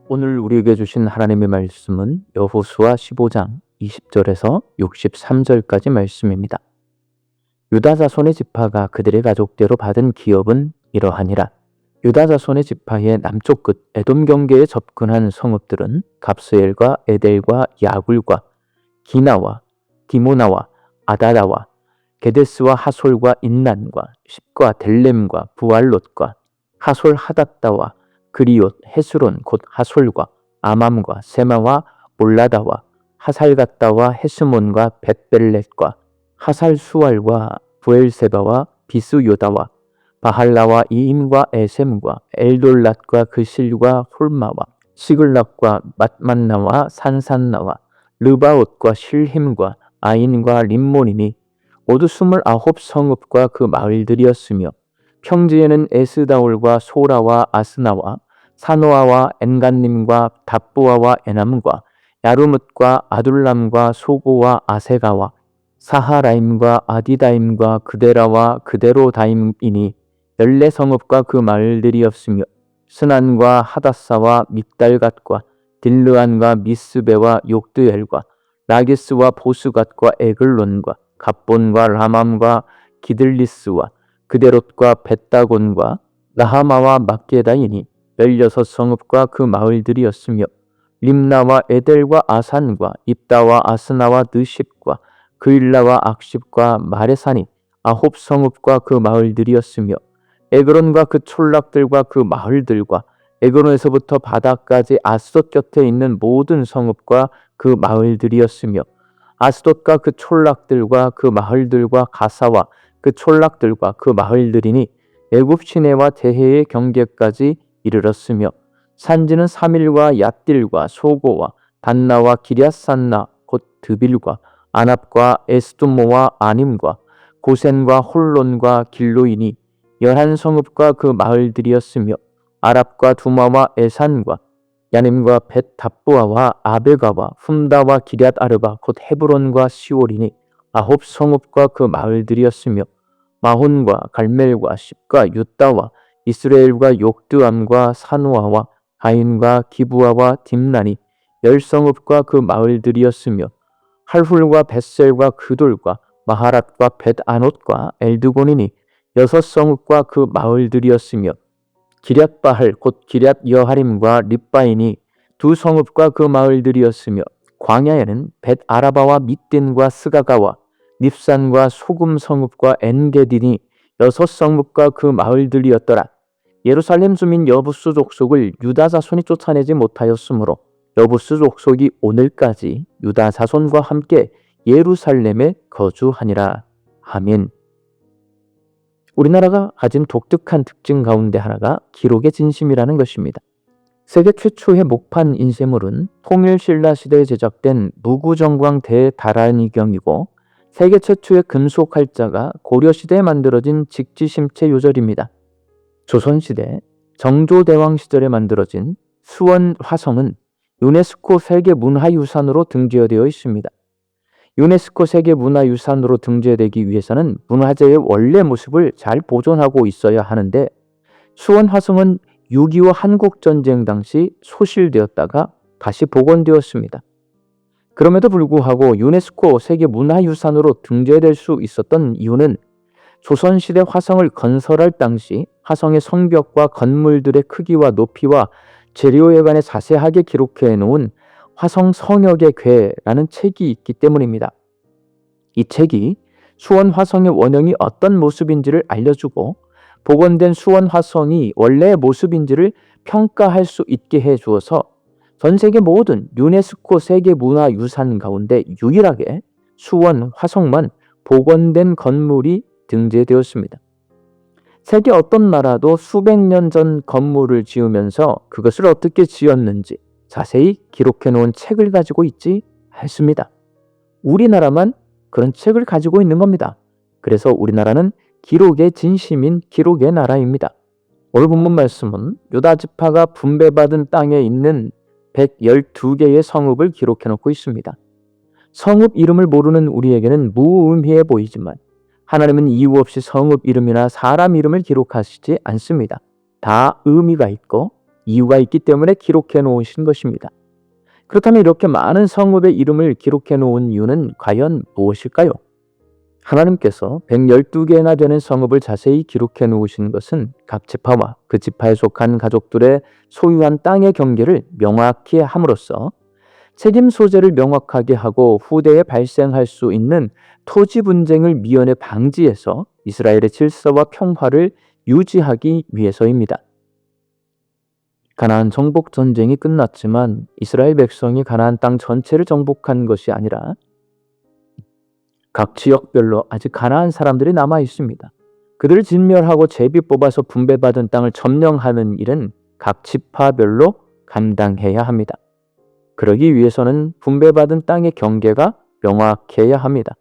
오늘 우리에게 주신 하나님의 말씀은 여호수아 15장 20절에서 63절까지 말씀입니다. 유다 자손의 지파가 그들의 가족대로 받은 기업은 이러하니라. 유다 자손의 지파의 남쪽 끝 에돔 경계에 접근한 성읍들은 갑스엘과 에델과 야굴과 기나와 디모나와 아다다와 게데스와 하솔과 인난과 십과 델렘과 부알롯과 하솔 하닷다와 그리옷 헤스론 곧 하솔과 아맘과 세마와 몰라다와 하살갓다와 헤스몬과 벳벨렛과 하살수알과 부엘세바와 비스요다와 바할라와 이임과 에셈과 엘돌랏과 그실과 홀마와 시글락과 맛만나와 산산나와 르바옷과 실힘과 아인과 림몬이니 모두 29성읍과 그 마을들이었으며 평지에는 에스다올과 소라와 아스나와 사노아와 엔간님과 답부아와 에남과 야르뭇과 아둘람과 소고와 아세가와 사하라임과 아디다임과 그데라와 그데로다임이니 14성읍과 그 마을들이었으며 스난과 하닷사와 믹달갓과 딜르안과 미스베와 욕드엘과 라기스와 보스갓과 에글론과 갑본과 라맘과 기들리스와 그데롯과 벳다곤과 라하마와 막게다이니 16성읍과 그 마을들이었으며 림나와 에델과 아산과 입다와 아스나와 느십과 그일라와 악십과 마레산이 9성읍과 그 마을들이었으며 에그론과 그 촌락들과 그 마을들과 에그론에서부터 바다까지 아스돗 곁에 있는 모든 성읍과 그 마을들이었으며 아스돗과 그 촌락들과 그 마을들과 가사와 그 촌락들과 그 마을들이니 애굽 시내와 대해의 경계까지 이르렀으며 산지는 3일과 얏딜과 소고와 단나와 기랴산나 곧 드빌과 아납과 에스두모와 아님과 고센과 홀론과 길로이니 11성읍과 그 마을들이었으며 아랍과 두마와 에산과 야님과 벳답부아와 아베가와 훔다와 기럇 아르바 곧 헤브론과 시올이니 9성읍과 그 마을들이었으며 마혼과 갈멜과 십과 유다와 이스라엘과 욕드암과 사노아와 가인과 기부아와 딥난이 10성읍과 그 마을들이었으며 할훌과 벳셀과 그돌과 마하랏과 벳아롯과 엘드곤이니 6성읍과 그 마을들이었으며 기럇바할 곧 기럇 여하림과 립바인이 2성읍과 그 마을들이었으며 광야에는 벳아라바와 밑딘과 스가가와 닙산과 소금 성읍과 엔게딘이 6성읍과 그 마을들이었더라. 예루살렘 주민 여부스 족속을 유다 자손이 쫓아내지 못하였으므로 여부스 족속이 오늘까지 유다 자손과 함께 예루살렘에 거주하니라. 아멘. 우리나라가 가진 독특한 특징 가운데 하나가 기록의 진심이라는 것입니다. 세계 최초의 목판 인쇄물은 통일신라 시대에 제작된 무구정광 대다란이경이고 세계 최초의 금속 활자가 고려시대에 만들어진 직지심체 요절입니다. 조선시대 정조대왕 시절에 만들어진 수원 화성은 유네스코 세계문화유산으로 등재되어 있습니다. 유네스코 세계문화유산으로 등재되기 위해서는 문화재의 원래 모습을 잘 보존하고 있어야 하는데 수원 화성은 6.25 한국전쟁 당시 소실되었다가 다시 복원되었습니다. 그럼에도 불구하고 유네스코 세계문화유산으로 등재될 수 있었던 이유는 조선시대 화성을 건설할 당시 화성의 성벽과 건물들의 크기와 높이와 재료에 관해 자세하게 기록해 놓은 화성 성역의 괴라는 책이 있기 때문입니다. 이 책이 수원 화성의 원형이 어떤 모습인지를 알려주고 복원된 수원 화성이 원래의 모습인지를 평가할 수 있게 해주어서 전 세계 모든 유네스코 세계문화유산 가운데 유일하게 수원 화성만 복원된 건물이 등재되었습니다. 세계 어떤 나라도 수백 년 전 건물을 지으면서 그것을 어떻게 지었는지 자세히 기록해 놓은 책을 가지고 있지 않습니다. 우리나라만 그런 책을 가지고 있는 겁니다. 그래서 우리나라는 기록의 진심인 기록의 나라입니다. 오늘 본문 말씀은 유다 지파가 분배받은 땅에 있는 112개의 성읍을 기록해 놓고 있습니다. 성읍 이름을 모르는 우리에게는 무의미해 보이지만 하나님은 이유 없이 성읍 이름이나 사람 이름을 기록하시지 않습니다. 다 의미가 있고 이유가 있기 때문에 기록해 놓으신 것입니다. 그렇다면 이렇게 많은 성읍의 이름을 기록해 놓은 이유는 과연 무엇일까요? 하나님께서 112개나 되는 성읍을 자세히 기록해 놓으신 것은 각 지파와 그 지파에 속한 가족들의 소유한 땅의 경계를 명확히 함으로써 책임 소재를 명확하게 하고 후대에 발생할 수 있는 토지 분쟁을 미연에 방지해서 이스라엘의 질서와 평화를 유지하기 위해서입니다. 가나안 정복 전쟁이 끝났지만 이스라엘 백성이 가나안 땅 전체를 정복한 것이 아니라 각 지역별로 아직 가나안 사람들이 남아 있습니다. 그들을 진멸하고 제비 뽑아서 분배받은 땅을 점령하는 일은 각 지파별로 감당해야 합니다. 그러기 위해서는 분배받은 땅의 경계가 명확해야 합니다.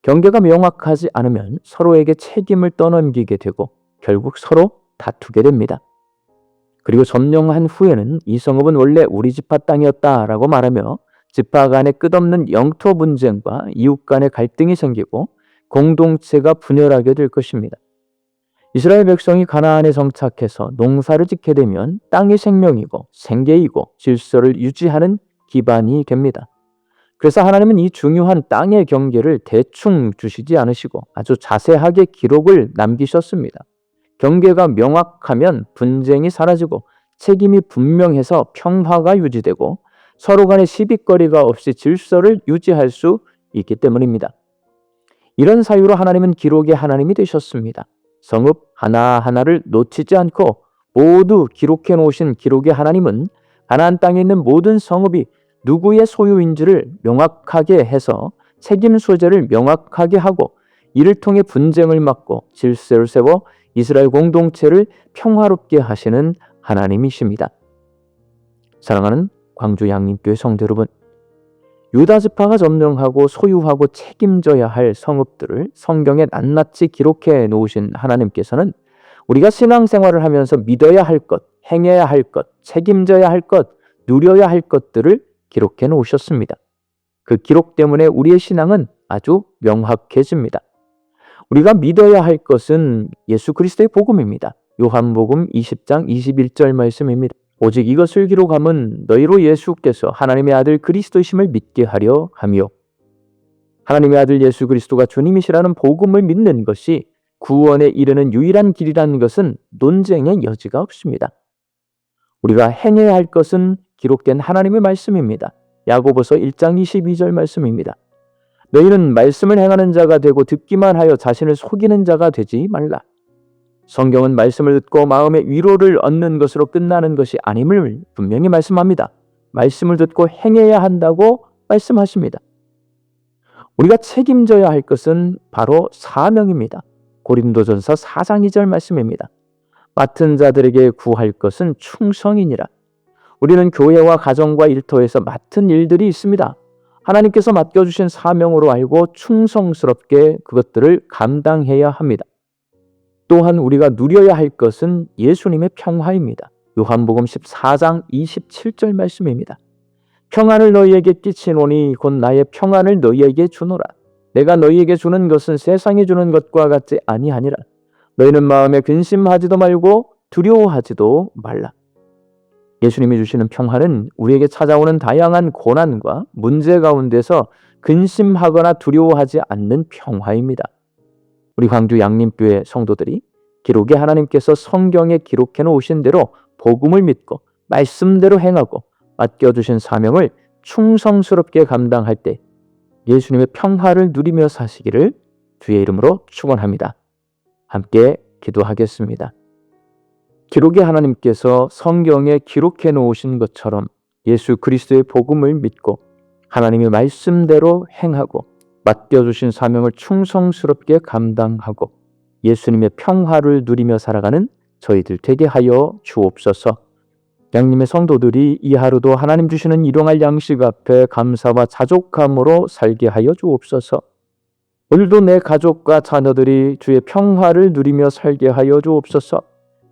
경계가 명확하지 않으면 서로에게 책임을 떠넘기게 되고 결국 서로 다투게 됩니다. 그리고 점령한 후에는 이 성읍은 원래 우리 지파 땅이었다라고 말하며 지파 간의 끝없는 영토 분쟁과 이웃 간의 갈등이 생기고 공동체가 분열하게 될 것입니다. 이스라엘 백성이 가나안에 정착해서 농사를 짓게 되면 땅이 생명이고 생계이고 질서를 유지하는 기반이 됩니다. 그래서 하나님은 이 중요한 땅의 경계를 대충 주시지 않으시고 아주 자세하게 기록을 남기셨습니다. 경계가 명확하면 분쟁이 사라지고 책임이 분명해서 평화가 유지되고 서로 간의 시비거리가 없이 질서를 유지할 수 있기 때문입니다. 이런 사유로 하나님은 기록의 하나님이 되셨습니다. 성읍 하나하나를 놓치지 않고 모두 기록해 놓으신 기록의 하나님은 가나안 땅에 있는 모든 성읍이 누구의 소유인지를 명확하게 해서 책임 소재를 명확하게 하고 이를 통해 분쟁을 막고 질서를 세워 이스라엘 공동체를 평화롭게 하시는 하나님이십니다. 사랑하는 광주 양림교회 성도 여러분, 유다 지파가 점령하고 소유하고 책임져야 할 성읍들을 성경에 낱낱이 기록해 놓으신 하나님께서는 우리가 신앙생활을 하면서 믿어야 할 것, 행해야 할 것, 책임져야 할 것, 누려야 할 것들을 기록해 놓으셨습니다. 그 기록 때문에 우리의 신앙은 아주 명확해집니다. 우리가 믿어야 할 것은 예수 그리스도의 복음입니다. 요한복음 20장 21절 말씀입니다. 오직 이것을 기록함은 너희로 예수께서 하나님의 아들 그리스도이심을 믿게 하려 함이요. 하나님의 아들 예수 그리스도가 주님이시라는 복음을 믿는 것이 구원에 이르는 유일한 길이라는 것은 논쟁의 여지가 없습니다. 우리가 행해야 할 것은 기록된 하나님의 말씀입니다. 야고보서 1장 22절 말씀입니다. 너희는 말씀을 행하는 자가 되고 듣기만 하여 자신을 속이는 자가 되지 말라. 성경은 말씀을 듣고 마음의 위로를 얻는 것으로 끝나는 것이 아님을 분명히 말씀합니다. 말씀을 듣고 행해야 한다고 말씀하십니다. 우리가 책임져야 할 것은 바로 사명입니다. 고린도전서 4장 2절 말씀입니다. 맡은 자들에게 구할 것은 충성이니라. 우리는 교회와 가정과 일터에서 맡은 일들이 있습니다. 하나님께서 맡겨주신 사명으로 알고 충성스럽게 그것들을 감당해야 합니다. 또한 우리가 누려야 할 것은 예수님의 평화입니다. 요한복음 14장 27절 말씀입니다. 평안을 너희에게 끼치노니 곧 나의 평안을 너희에게 주노라. 내가 너희에게 주는 것은 세상이 주는 것과 같지 아니하니라. 너희는 마음에 근심하지도 말고 두려워하지도 말라. 예수님이 주시는 평화는 우리에게 찾아오는 다양한 고난과 문제 가운데서 근심하거나 두려워하지 않는 평화입니다. 우리 광주 양림교회 성도들이 기록에 하나님께서 성경에 기록해 놓으신 대로 복음을 믿고 말씀대로 행하고 맡겨주신 사명을 충성스럽게 감당할 때 예수님의 평화를 누리며 사시기를 주의 이름으로 축원합니다. 함께 기도하겠습니다. 기록의 하나님께서 성경에 기록해 놓으신 것처럼 예수 그리스도의 복음을 믿고 하나님의 말씀대로 행하고 맡겨주신 사명을 충성스럽게 감당하고 예수님의 평화를 누리며 살아가는 저희들 되게 하여 주옵소서. 양님의 성도들이 이 하루도 하나님 주시는 일용할 양식 앞에 감사와 자족함으로 살게 하여 주옵소서. 오늘도 내 가족과 자녀들이 주의 평화를 누리며 살게 하여 주옵소서.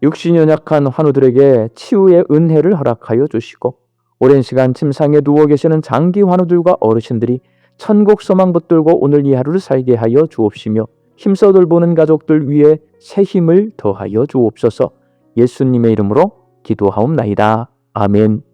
육신이 연약한 환우들에게 치유의 은혜를 허락하여 주시고 오랜 시간 침상에 누워 계시는 장기 환우들과 어르신들이 천국 소망 붙들고 오늘 이 하루를 살게 하여 주옵시며 힘써 돌보는 가족들 위에 새 힘을 더하여 주옵소서. 예수님의 이름으로 기도하옵나이다. 아멘.